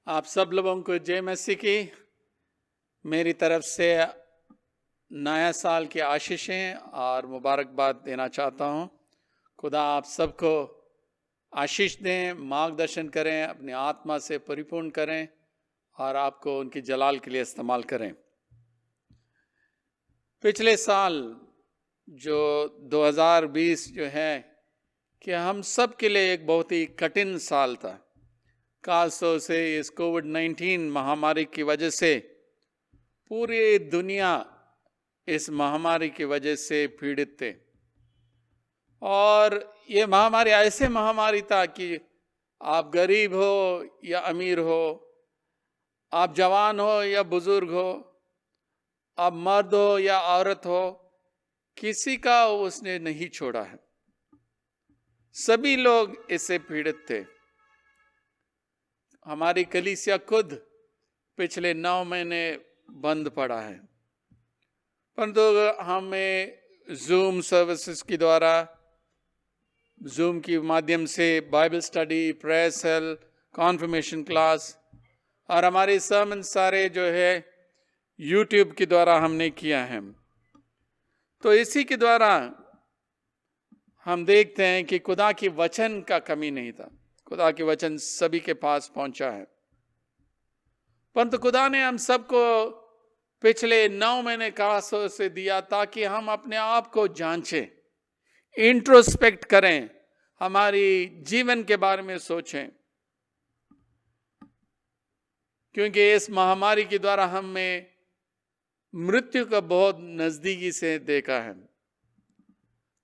आप सब लोगों को जय मसीह की मेरी तरफ से नया साल की आशीषें और मुबारकबाद देना चाहता हूं। खुदा आप सबको आशीष दें, मार्गदर्शन करें, अपनी आत्मा से परिपूर्ण करें और आपको उनकी जलाल के लिए इस्तेमाल करें। पिछले साल जो 2020 जो है कि हम सब के लिए एक बहुत ही कठिन साल था। खासतौर से इस कोविड-19 महामारी की वजह से पूरी दुनिया इस महामारी की वजह से पीड़ित थे। और ये महामारी ऐसे महामारी था कि आप गरीब हो या अमीर हो, आप जवान हो या बुजुर्ग हो, आप मर्द हो या औरत हो, किसी का उसने नहीं छोड़ा है। सभी लोग इससे पीड़ित थे। हमारी कलीसिया खुद पिछले 9 महीने बंद पड़ा है, परंतु हमें जूम सर्विसेज के द्वारा, जूम के माध्यम से Bible study, prayer cell, confirmation class और हमारे सर्मन सारे जो है यूट्यूब के द्वारा हमने किया है। तो इसी के द्वारा हम देखते हैं कि खुदा की वचन का कमी नहीं था। खुदा के वचन सभी के पास पहुंचा है, परंतु खुदा ने हम सबको पिछले 9 महीने खासतौर से दिया ताकि हम अपने आप को जांचें, इंट्रोस्पेक्ट करें, हमारी जीवन के बारे में सोचें। क्योंकि इस महामारी के द्वारा हमें मृत्यु का बहुत नजदीकी से देखा है।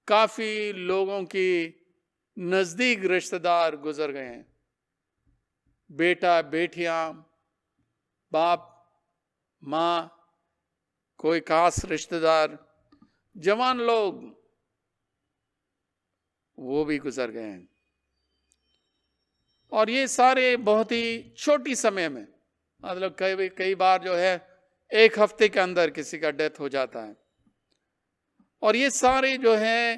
काफी लोगों की नजदीक रिश्तेदार गुजर गए हैं। बेटा, बेटियां, बाप, माँ, कोई खास रिश्तेदार, जवान लोग, वो भी गुजर गए हैं। और ये सारे बहुत ही छोटी समय में, मतलब कई बार जो है 1 हफ्ते के अंदर किसी का डेथ हो जाता है। और ये सारे जो है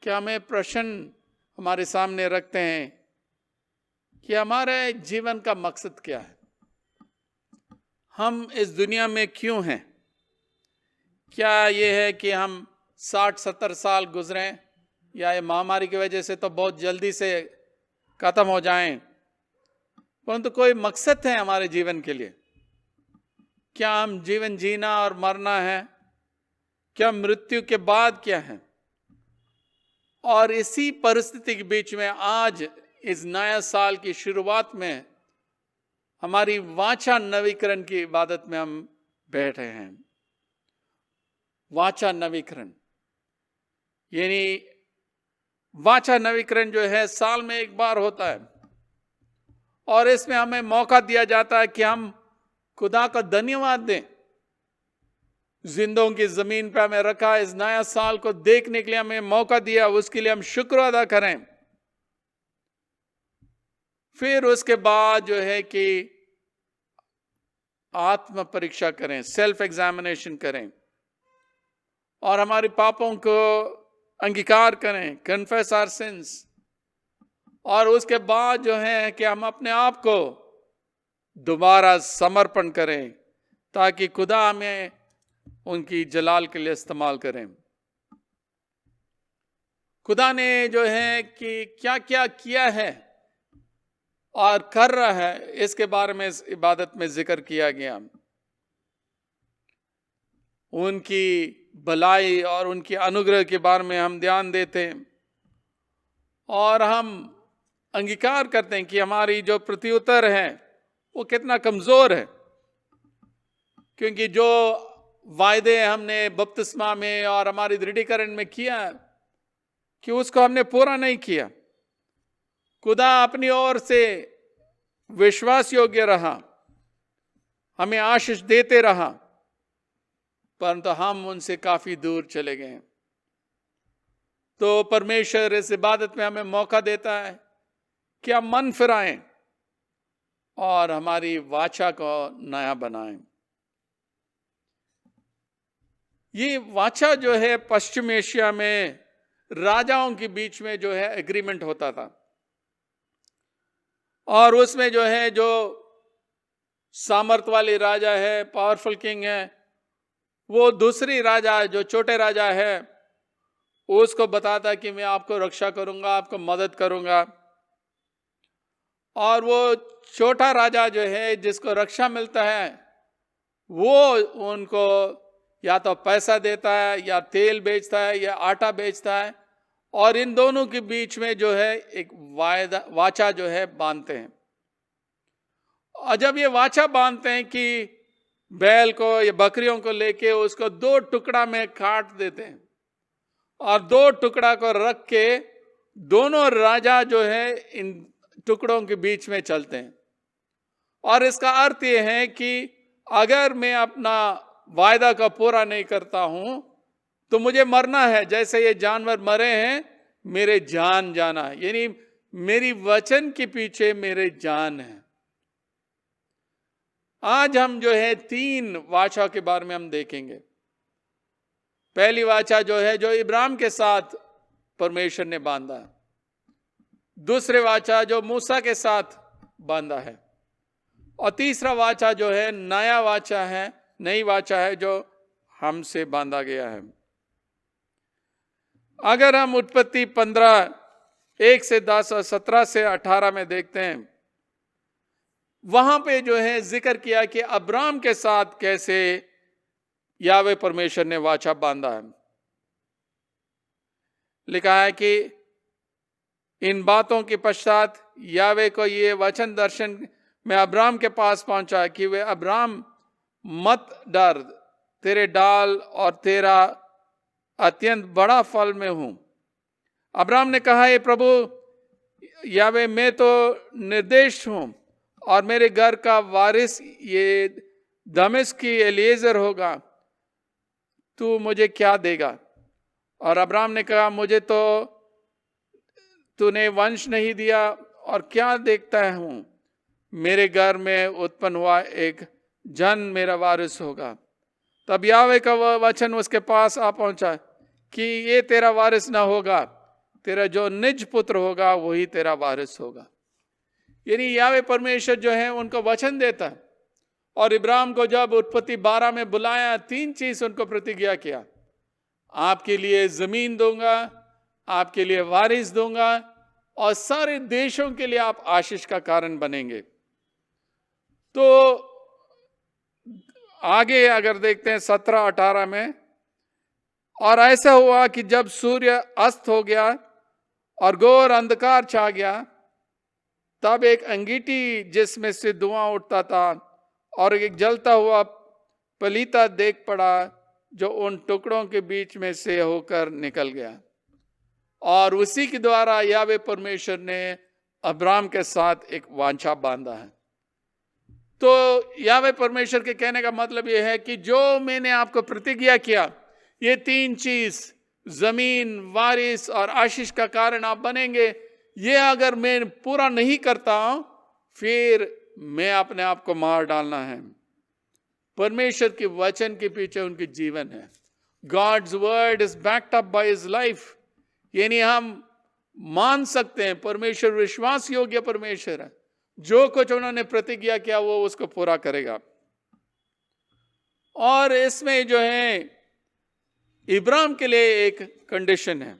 कि हमें प्रश्न हमारे सामने रखते हैं कि हमारे जीवन का मकसद क्या है, हम इस दुनिया में क्यों हैं। क्या ये है कि हम 60-70 साल गुजरें या ये महामारी की वजह से तो बहुत जल्दी से खत्म हो जाएं, परंतु कोई मकसद है हमारे जीवन के लिए। क्या हम जीवन जीना और मरना है? क्या मृत्यु के बाद क्या है? और इसी परिस्थिति के बीच में आज इस नया साल की शुरुआत में हमारी वाचा नवीकरण की इबादत में हम बैठे हैं। वाचा नवीकरण यानी वाचा नवीकरण जो है साल में एक बार होता है और इसमें हमें मौका दिया जाता है कि हम खुदा का धन्यवाद दें। जिंदों की जमीन पे हमें रखा, इस नया साल को देखने के लिए हमें मौका दिया, उसके लिए हम शुक्र अदा करें। फिर उसके बाद जो है कि आत्म परीक्षा करें, सेल्फ एग्जामिनेशन करें और हमारे पापों को अंगीकार करें, कन्फेस आवर सिंस। और उसके बाद जो है कि हम अपने आप को दोबारा समर्पण करें ताकि खुदा हमें उनकी जलाल के लिए इस्तेमाल करें। खुदा ने जो है कि क्या क्या किया है और कर रहा है, इसके बारे में इस इबादत में जिक्र किया गया। उनकी भलाई और उनकी अनुग्रह के बारे में हम ध्यान देते हैं और हम अंगीकार करते हैं कि हमारी जो प्रत्युत्तर है वो कितना कमजोर है, क्योंकि जो वायदे हमने बपतिस्मा में और हमारी दृढ़ीकरण में किया कि उसको हमने पूरा नहीं किया। खुदा अपनी ओर से विश्वास योग्य रहा, हमें आशीष देते रहा, परंतु हम उनसे काफी दूर चले गए। तो परमेश्वर इस इबादत में हमें मौका देता है कि हम मन फिराएं और हमारी वाचा को नया बनाएं। ये वाचा जो है पश्चिम एशिया में राजाओं के बीच में जो है एग्रीमेंट होता था और उसमें जो है जो सामर्थ वाले राजा है, पावरफुल किंग है, वो दूसरी राजा जो छोटे राजा है उसको बताता कि मैं आपको रक्षा करूंगा, आपको मदद करूंगा। और वो छोटा राजा जो है जिसको रक्षा मिलता है वो उनको या तो पैसा देता है या तेल बेचता है या आटा बेचता है, और इन दोनों के बीच में जो है एक वाचा जो है बांधते हैं। और जब ये वाचा बांधते हैं कि बैल को या बकरियों को लेके उसको 2 टुकड़ा में काट देते हैं और 2 टुकड़ा को रख के दोनों राजा जो है इन टुकड़ों के बीच में चलते हैं। और इसका अर्थ ये है कि अगर मैं अपना वायदा का पूरा नहीं करता हूं तो मुझे मरना है, जैसे ये जानवर मरे हैं मेरे जान जाना है, यानी मेरी वचन के पीछे मेरे जान है। आज हम जो है 3 वाचा के बारे में हम देखेंगे। पहली वाचा जो है जो इब्राहिम के साथ परमेश्वर ने बांधा है, दूसरे वाचा जो मूसा के साथ बांधा है, और तीसरा वाचा जो है नया वाचा है, नई वाचा है जो हमसे बांधा गया है। अगर हम उत्पत्ति 15:1 से 10 और 17 से 18 में देखते हैं, वहां पे जो है जिक्र किया कि अब्राम के साथ कैसे यावे परमेश्वर ने वाचा बांधा है। लिखा है कि इन बातों के पश्चात यावे को ये वचन दर्शन में अब्राम के पास पहुंचा कि वे अब्राम मत डर, तेरे डाल और तेरा अत्यंत बड़ा फल में हूं। अब्राम ने कहा, ये प्रभु यावे मैं तो निर्देश हूं और मेरे घर का वारिस ये दमिश्क की एलीएजर होगा, तू मुझे क्या देगा? और अब्राम ने कहा, मुझे तो तूने वंश नहीं दिया और क्या देखता हूं, मेरे घर में उत्पन्न हुआ एक जन मेरा वारिस होगा। तब यावे का वह वचन उसके पास आ पहुंचा कि ये तेरा वारिस ना होगा, तेरा जो निज पुत्र होगा वही तेरा वारिस होगा। यानी यावे परमेश्वर जो है उनको वचन देता है। और इब्राहिम को जब उत्पत्ति 12 में बुलाया, 3 चीज उनको प्रतिज्ञा किया, आपके लिए जमीन दूंगा, आपके लिए वारिस दूंगा और सारे देशों के लिए आप आशीष का कारण बनेंगे। तो आगे अगर देखते हैं 17-18 में, और ऐसा हुआ कि जब सूर्य अस्त हो गया और घोर अंधकार छा गया, तब एक अंगीठी जिसमें से धुआं उठता था और एक जलता हुआ पलीता देख पड़ा जो उन टुकड़ों के बीच में से होकर निकल गया। और उसी के द्वारा यावे परमेश्वर ने अब्राम के साथ एक वाचा बांधा है। तो यावे परमेश्वर के कहने का मतलब यह है कि जो मैंने आपको प्रतिज्ञा किया, ये 3 चीज, जमीन, वारिस और आशीष का कारण आप बनेंगे, ये अगर मैं पूरा नहीं करता फिर मैं अपने आप को मार डालना है। परमेश्वर के वचन के पीछे उनकी जीवन है। God's word is backed up by his life। यानी हम मान सकते हैं परमेश्वर विश्वास योग्य परमेश्वर है, जो कुछ उन्होंने प्रतिज्ञा किया वो उसको पूरा करेगा। और इसमें जो है इब्राहिम के लिए एक कंडीशन है।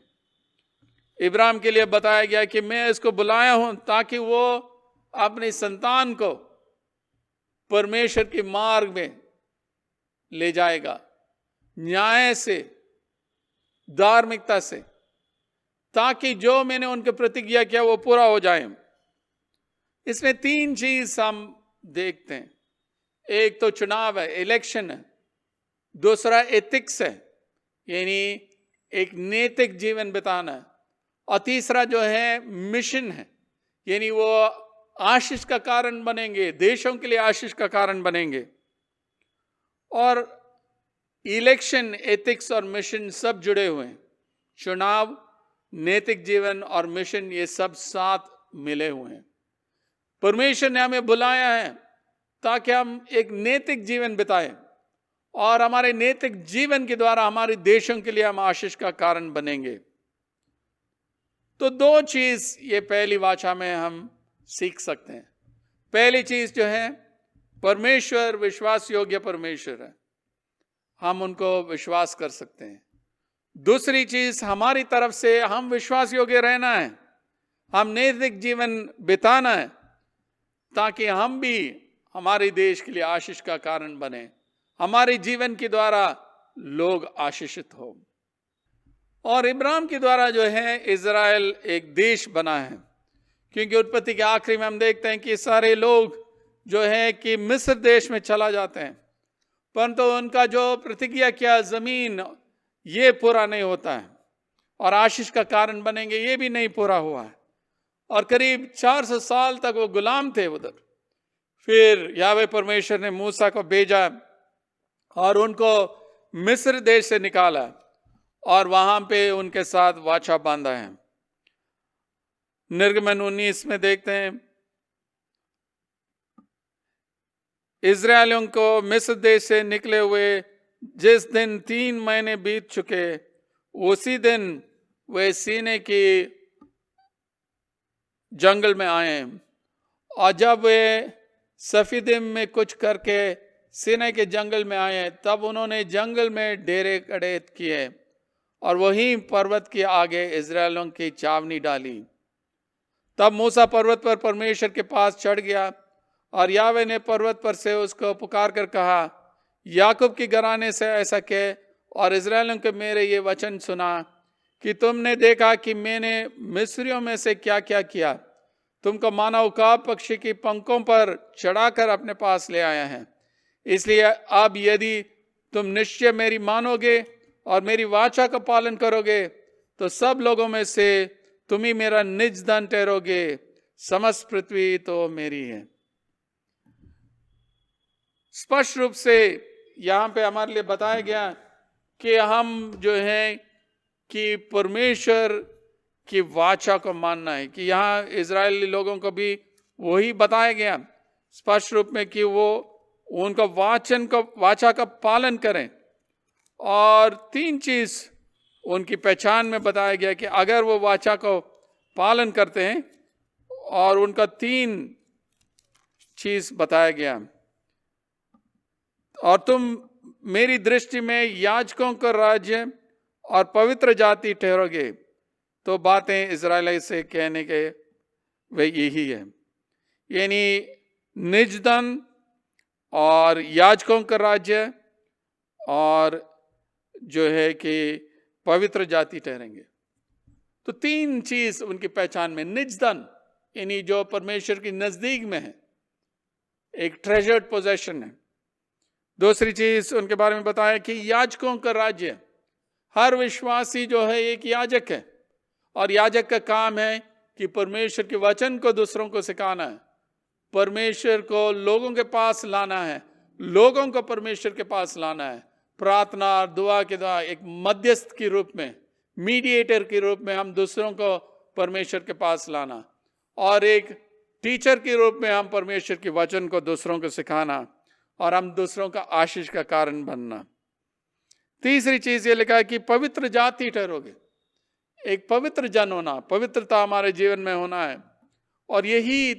इब्राहिम के लिए बताया गया कि मैं इसको बुलाया हूं ताकि वो अपनी संतान को परमेश्वर के मार्ग में ले जाएगा, न्याय से, धार्मिकता से, ताकि जो मैंने उनके प्रतिज्ञा किया वो पूरा हो जाए। इसमें 3 चीज हम देखते हैं। एक तो चुनाव है, इलेक्शन है, दूसरा एथिक्स है, यानी एक नैतिक जीवन बिताना है, और तीसरा जो है मिशन है, यानी वो आशीष का कारण बनेंगे, देशों के लिए आशीष का कारण बनेंगे। और इलेक्शन, एथिक्स और मिशन सब जुड़े हुए हैं। चुनाव, नैतिक जीवन और मिशन, ये सब साथ मिले हुए हैं। परमेश्वर ने हमें बुलाया है ताकि हम एक नैतिक जीवन बिताएं और हमारे नैतिक जीवन के द्वारा हमारे देशों के लिए हम आशीष का कारण बनेंगे। तो 2 चीज ये पहली वाचा में हम सीख सकते हैं। पहली चीज जो है परमेश्वर विश्वास योग्य परमेश्वर है, हम उनको विश्वास कर सकते हैं। दूसरी चीज, हमारी तरफ से हम विश्वास योग्य रहना है, हम नैतिक जीवन बिताना है, ताकि हम भी हमारे देश के लिए आशीष का कारण बने, हमारे जीवन के द्वारा लोग आशीषित हो। और इब्राहिम के द्वारा जो है इज़राइल एक देश बना है, क्योंकि उत्पत्ति के आखिरी में हम देखते हैं कि सारे लोग जो है कि मिस्र देश में चला जाते हैं, परंतु उनका जो प्रतिज्ञा किया जमीन ये पूरा नहीं होता है, और आशीष का कारण बनेंगे ये भी नहीं पूरा हुआ है। और करीब 400 साल तक वो गुलाम थे उधर। फिर यावे परमेश्वर ने मूसा को भेजा और उनको मिस्र देश से निकाला और वहां पे उनके साथ वाचा बांधा है। निर्गमन 19 में देखते हैं, इजरायलियों को मिस्र देश से निकले हुए जिस दिन 3 महीने बीत चुके, उसी दिन वे सीने की जंगल में आए, और जब वे सफीदिम में कुछ करके सीने के जंगल में आए, तब उन्होंने जंगल में डेरे खड़े किए और वहीं पर्वत के आगे इजरायलियों की छावनी डाली। तब मूसा पर्वत पर परमेश्वर के पास चढ़ गया, और यावे ने पर्वत पर से उसको पुकार कर कहा, याकूब की घराने से ऐसा कह और इजरायलियों के मेरे ये वचन सुना कि तुमने देखा कि मैंने मिस्रियों में से क्या क्या किया, तुमको मानव उकाब पक्षी की पंखों पर चढ़ाकर अपने पास ले आया है। इसलिए अब यदि तुम निश्चय मेरी मानोगे और मेरी वाचा का पालन करोगे, तो सब लोगों में से तुम ही मेरा निज धन ठहरोगे, समस्त पृथ्वी तो मेरी है। स्पष्ट रूप से यहाँ पे हमारे लिए बताया गया कि हम जो है कि परमेश्वर की वाचा को मानना है, कि यहाँ इजरायली लोगों को भी वही बताया गया स्पष्ट रूप में कि वो उनका वाचा का पालन करें। और 3 चीज उनकी पहचान में बताया गया कि अगर वो वाचा को पालन करते हैं, और उनका 3 चीज बताया गया, और तुम मेरी दृष्टि में याजकों का राज्य और पवित्र जाति ठहरोगे। तो बातें इजराइल से कहने के वे यही है, यानी निज धन और याजकों का राज्य और जो है कि पवित्र जाति ठहरेंगे। तो 3 चीज उनकी पहचान में, निज धन यानी जो परमेश्वर की नजदीक में है, एक ट्रेजर्ड पोजेशन है। दूसरी चीज उनके बारे में बताया कि याजकों का राज्य, हर विश्वासी जो है एक याजक है, और याजक का काम है कि परमेश्वर के वचन को दूसरों को सिखाना है, परमेश्वर को लोगों के पास लाना है, लोगों को परमेश्वर के पास लाना है, प्रार्थना और दुआ के द्वारा एक मध्यस्थ के रूप में, मीडिएटर के रूप में हम दूसरों को परमेश्वर के पास लाना, और एक टीचर के रूप में हम परमेश्वर के वचन को दूसरों को सिखाना, और हम दूसरों का आशीष का कारण बनना। तीसरी चीज ये लिखा है कि पवित्र जाति ठहरोगे, एक पवित्र जन होना, पवित्रता हमारे जीवन में होना है। और यही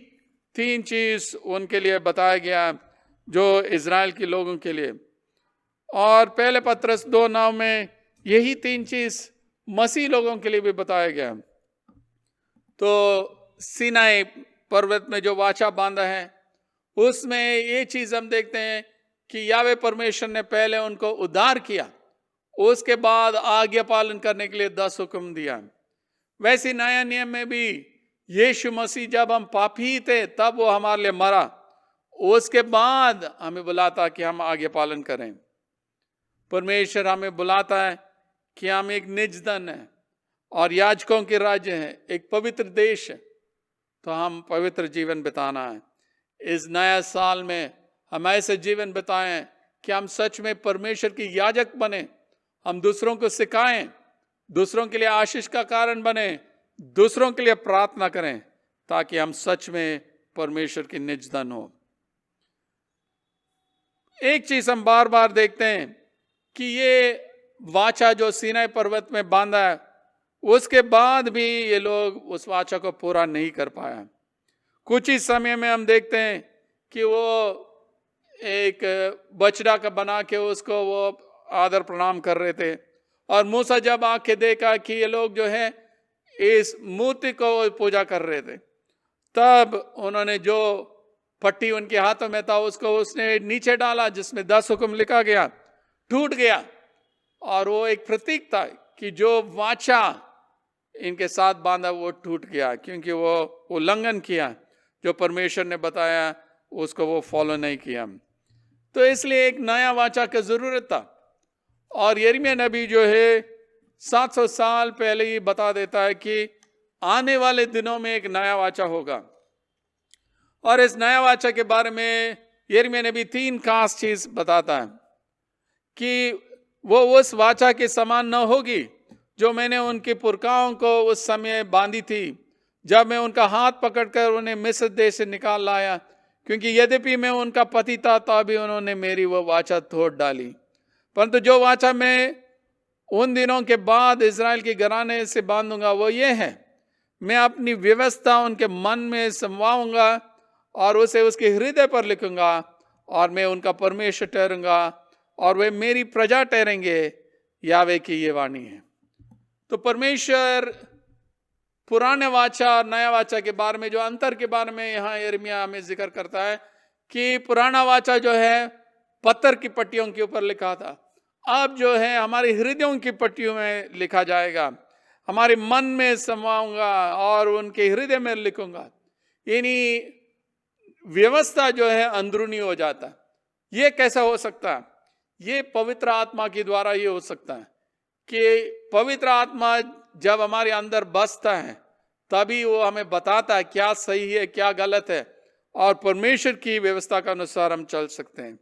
3 चीज उनके लिए बताया गया जो इजराइल के लोगों के लिए। और पहले पत्रस 2:9 में यही 3 चीज मसीह लोगों के लिए भी बताया गया। तो सीनाई पर्वत में जो वाचा बांधा है, उसमें ये चीज हम देखते हैं कि यावे परमेश्वर ने पहले उनको उद्धार किया, उसके बाद आज्ञा पालन करने के लिए 10 हुक्म दिया। वैसे नया नियम में भी यीशु मसीह जब हम पापी थे तब वो हमारे लिए मरा, उसके बाद हमें बुलाता कि हम आज्ञा पालन करें। परमेश्वर हमें बुलाता है कि हम एक निज धन है और याजकों के राज्य है, एक पवित्र देश है, तो हम पवित्र जीवन बिताना है। इस नया साल में हम ऐसे जीवन बिताएं कि हम सच में परमेश्वर की याजक बने, हम दूसरों को सिखाएं, दूसरों के लिए आशीष का कारण बने, दूसरों के लिए प्रार्थना करें, ताकि हम सच में परमेश्वर की निज धन हो। एक चीज हम बार बार देखते हैं कि ये वाचा जो सीनाई पर्वत में बांधा है, उसके बाद भी ये लोग उस वाचा को पूरा नहीं कर पाया। कुछ ही समय में हम देखते हैं कि वो एक बछड़ा का बना के उसको वो आदर प्रणाम कर रहे थे। और मूसा जब आके देखा कि ये लोग जो है इस मूर्ति को पूजा कर रहे थे, तब उन्होंने जो पट्टी उनके हाथों में था उसको उसने नीचे डाला जिसमें 10 हुक्म लिखा गया, टूट गया। और वो एक प्रतीक था कि जो वाचा इनके साथ बांधा वो टूट गया, क्योंकि वो उल्लंघन किया, जो परमेश्वर ने बताया उसको वो फॉलो नहीं किया। तो इसलिए एक नया वाचा की जरूरत था। और यिर्मयाह नबी जो है 700 साल पहले ही बता देता है कि आने वाले दिनों में एक नया वाचा होगा। और इस नया वाचा के बारे में यिर्मयाह नबी 3 खास चीज बताता है कि वो उस वाचा के समान न होगी जो मैंने उनके पुरखाओं को उस समय बांधी थी, जब मैं उनका हाथ पकड़कर उन्हें मिस्र देश से निकाल लाया, क्योंकि यद्यपि मैं उनका पति था तो अभी उन्होंने मेरी वो वाचा तोड़ डाली। परंतु जो वाचा मैं उन दिनों के बाद इजराइल के घराने से बांधूंगा वो ये है, मैं अपनी व्यवस्था उनके मन में समवाऊंगा और उसे उसके हृदय पर लिखूंगा, और मैं उनका परमेश्वर ठहरूंगा और वे मेरी प्रजा ठहरेंगे। यावे की ये वाणी है। तो परमेश्वर पुराने वाचा और नया वाचा के बारे में जो अंतर के बारे में यहाँ यिर्मयाह हमें जिक्र करता है कि पुराना वाचा जो है पत्थर की पट्टियों के ऊपर लिखा था, अब जो है हमारे हृदयों की पट्टियों में लिखा जाएगा, हमारे मन में समाऊंगा और उनके हृदय में लिखूंगा। यानी व्यवस्था जो है अंदरूनी हो जाता है। ये कैसा हो सकता है? ये पवित्र आत्मा के द्वारा ये हो सकता है कि पवित्र आत्मा जब हमारे अंदर बसता है तभी वो हमें बताता है क्या सही है क्या गलत है, और परमेश्वर की व्यवस्था के अनुसार हम चल सकते हैं।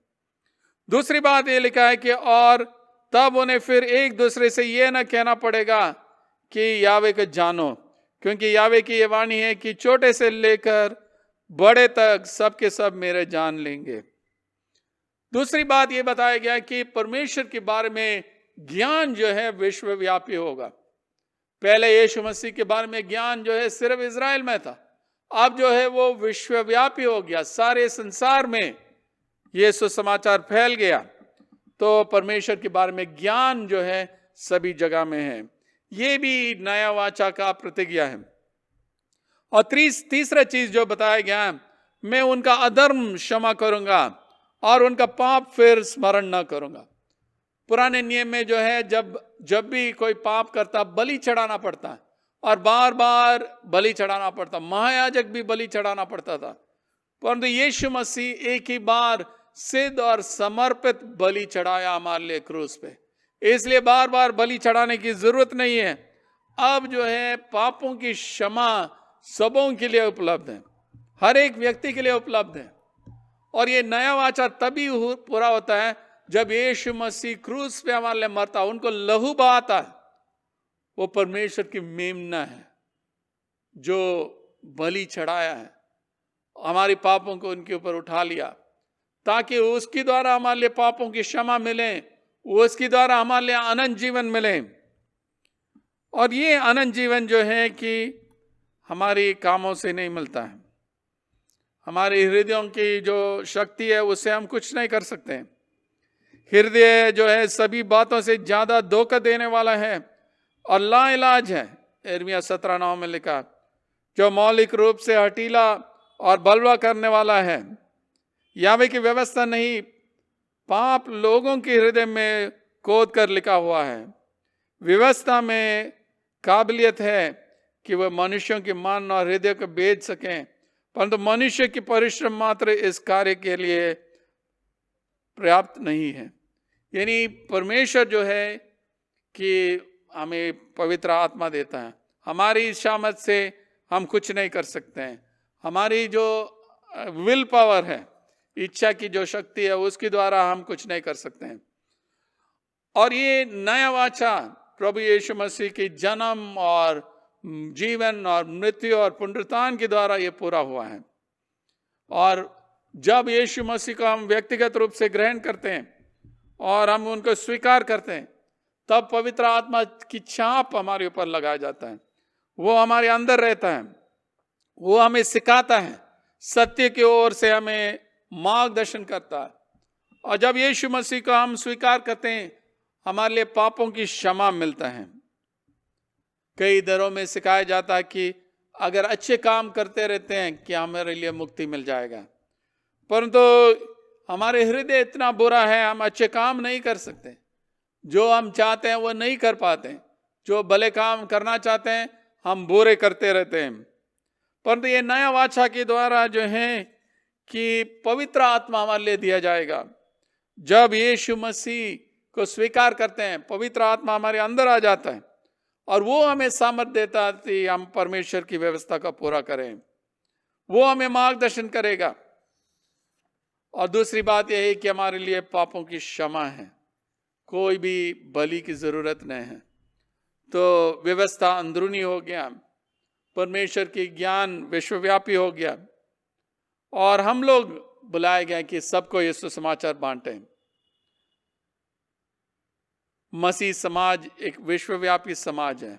दूसरी बात ये लिखा है कि और तब उन्हें फिर एक दूसरे से ये ना कहना पड़ेगा कि यावे को जानो, क्योंकि यावे की ये वाणी है कि छोटे से लेकर बड़े तक सबके सब मेरे जान लेंगे। दूसरी बात ये बताया गया कि परमेश्वर के बारे में ज्ञान जो है विश्वव्यापी होगा। पहले यीशु मसीह के बारे में ज्ञान जो है सिर्फ इजराइल में था, अब जो है वो विश्वव्यापी हो गया, सारे संसार में ये सुसमाचार फैल गया। तो परमेश्वर के बारे में ज्ञान जो है सभी जगह में है। ये भी नया वाचा का प्रतिज्ञा है। और तीसरा चीज जो बताया गया है, मैं उनका अधर्म क्षमा करूंगा और उनका पाप फिर स्मरण न करूंगा। पुराने नियम में जो है जब भी कोई पाप करता बलि चढ़ाना पड़ता है, और बार बार बलि चढ़ाना पड़ता, महायाजक भी बलि चढ़ाना पड़ता था। परंतु यीशु मसीह एक ही बार सिद्ध और समर्पित बलि चढ़ाया हमारे लिए क्रूस पे, इसलिए बार बार बलि चढ़ाने की जरूरत नहीं है। अब जो है पापों की क्षमा सबों के लिए उपलब्ध है, हर एक व्यक्ति के लिए उपलब्ध है। और ये नया वाचा तभी पूरा होता है जब यीशु मसीह क्रूस पे हमारे लिए मरता, उनको लहू बहाता है। वो परमेश्वर की मेमना है जो बलि चढ़ाया है, हमारे पापों को उनके ऊपर उठा लिया, ताकि उसके द्वारा हमारे लिए पापों की क्षमा मिले, उसके द्वारा हमारे लिए अनंत जीवन मिले। और ये अनंत जीवन जो है कि हमारे कामों से नहीं मिलता है, हमारे हृदयों की जो शक्ति है उससे हम कुछ नहीं कर सकते। हृदय जो है सभी बातों से ज्यादा धोखा देने वाला है और लाइलाज है। यिर्मयाह 17:9 में लिखा, जो मौलिक रूप से हठीला और बलवा करने वाला है। यावे की व्यवस्था नहीं, पाप लोगों के हृदय में खोद कर लिखा हुआ है। व्यवस्था में काबिलियत है कि वह मनुष्यों के मन और हृदय को बेच सकें, परंतु मनुष्य की परिश्रम मात्र इस कार्य के लिए पर्याप्त नहीं है। यानी परमेश्वर जो है कि हमें पवित्र आत्मा देता है, हमारी सामर्थ से हम कुछ नहीं कर सकते हैं। हमारी जो विल पावर है, इच्छा की जो शक्ति है, उसके द्वारा हम कुछ नहीं कर सकते हैं। और ये नया वाचा प्रभु यीशु मसीह के जन्म और जीवन और मृत्यु और पुनरुत्थान के द्वारा ये पूरा हुआ है। और जब यीशु मसीह को हम व्यक्तिगत रूप से ग्रहण करते हैं और हम उनको स्वीकार करते हैं, तब पवित्र आत्मा की छाप हमारे ऊपर लगाया जाता है। वो हमारे अंदर रहता है, वो हमें सिखाता है, सत्य की ओर से हमें मार्गदर्शन करता है। और जब यीशु मसीह को हम स्वीकार करते हैं, हमारे लिए पापों की क्षमा मिलता है। कई दरों में सिखाया जाता है कि अगर अच्छे काम करते रहते हैं कि हमारे लिए मुक्ति मिल जाएगा, परंतु हमारे हृदय इतना बुरा है, हम अच्छे काम नहीं कर सकते। जो हम चाहते हैं वो नहीं कर पाते। जो भले काम करना चाहते हैं हम बुरे करते रहते हैं। परंतु ये नया वाचा के द्वारा जो है कि पवित्र आत्मा हमारे लिए दिया जाएगा। जब यीशु मसीह को स्वीकार करते हैं, पवित्र आत्मा हमारे अंदर आ जाता है और वो हमें सामर्थ देता है कि हम परमेश्वर की व्यवस्था का पूरा करें। वो हमें मार्गदर्शन करेगा। और दूसरी बात यह है कि हमारे लिए पापों की क्षमा है, कोई भी बलि की जरूरत नहीं है। तो व्यवस्था अंदरूनी हो गया, परमेश्वर की ज्ञान विश्वव्यापी हो गया और हम लोग बुलाए गए कि सबको ये सुसमाचार बांटें। मसीह समाज एक विश्वव्यापी समाज है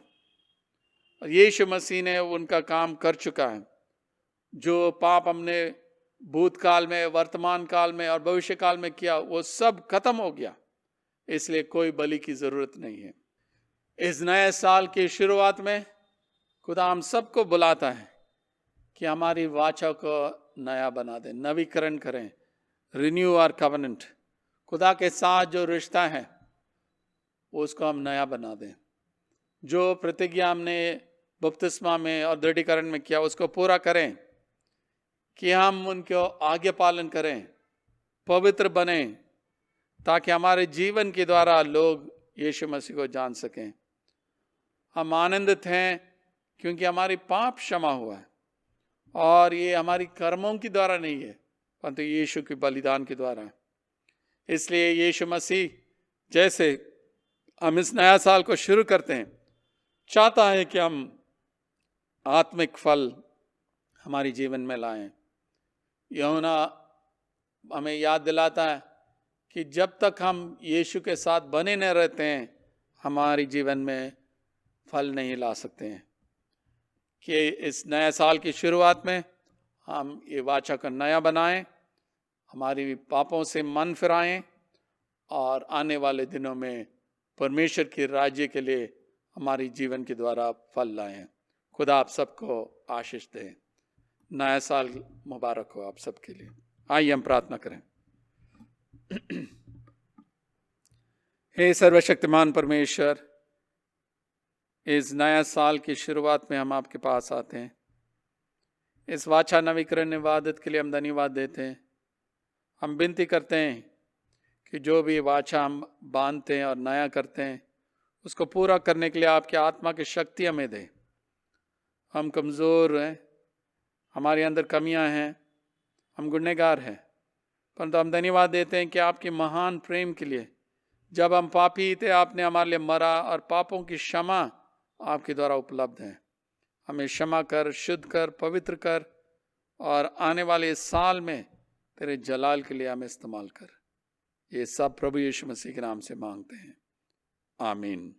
और यीशु मसीह ने उनका काम कर चुका है। जो पाप हमने भूतकाल में, वर्तमान काल में और भविष्य काल में किया, वो सब खत्म हो गया। इसलिए कोई बलि की जरूरत नहीं है। इस नए साल की शुरुआत में खुदा हम सबको बुलाता है कि हमारी वाचा को नया बना दें, नवीकरण करें, रिन्यू आवर कवेनेंट। खुदा के साथ जो रिश्ता है उसको हम नया बना दें। जो प्रतिज्ञा हमने बपतिस्मा में और दृढ़ीकरण में किया उसको पूरा करें कि हम उनको आगे पालन करें, पवित्र बने, ताकि हमारे जीवन के द्वारा लोग यीशु मसीह को जान सकें। हम आनंदित हैं क्योंकि हमारी पाप क्षमा हुआ है और ये हमारी कर्मों के द्वारा नहीं है, परंतु यीशु के बलिदान के द्वारा है। इसलिए यीशु मसीह जैसे हम इस नया साल को शुरू करते हैं, चाहता है कि हम आत्मिक फल हमारे जीवन में लाएं। यूहन्ना हमें याद दिलाता है कि जब तक हम यीशु के साथ बने न रहते हैं, हमारे जीवन में फल नहीं ला सकते हैं। कि इस नए साल की शुरुआत में हम ये वाचा को नया बनाएं, हमारी पापों से मन फिराएं और आने वाले दिनों में परमेश्वर के राज्य के लिए हमारी जीवन के द्वारा फल लाएं। खुदा आप सबको आशीष दे। नया साल मुबारक हो आप सबके लिए। आइए हम प्रार्थना करें। हे सर्वशक्तिमान परमेश्वर, इस नया साल की शुरुआत में हम आपके पास आते हैं। इस वाचा नवीकरण इबादत के लिए हम धन्यवाद देते हैं। हम विनती करते हैं कि जो भी वाचा हम बांधते हैं और नया करते हैं, उसको पूरा करने के लिए आपकी आत्मा की शक्ति हमें दे। हम कमज़ोर हैं, हमारे अंदर कमियां हैं, हम गुनहगार हैं, परंतु हम धन्यवाद देते हैं कि आपके महान प्रेम के लिए जब हम पापी थे आपने हमारे लिए मरा और पापों की क्षमा आपके द्वारा उपलब्ध है। हमें क्षमा कर, शुद्ध कर, पवित्र कर और आने वाले साल में तेरे जलाल के लिए हमें इस्तेमाल कर। ये सब प्रभु यीशु मसीह के नाम से मांगते हैं, आमीन।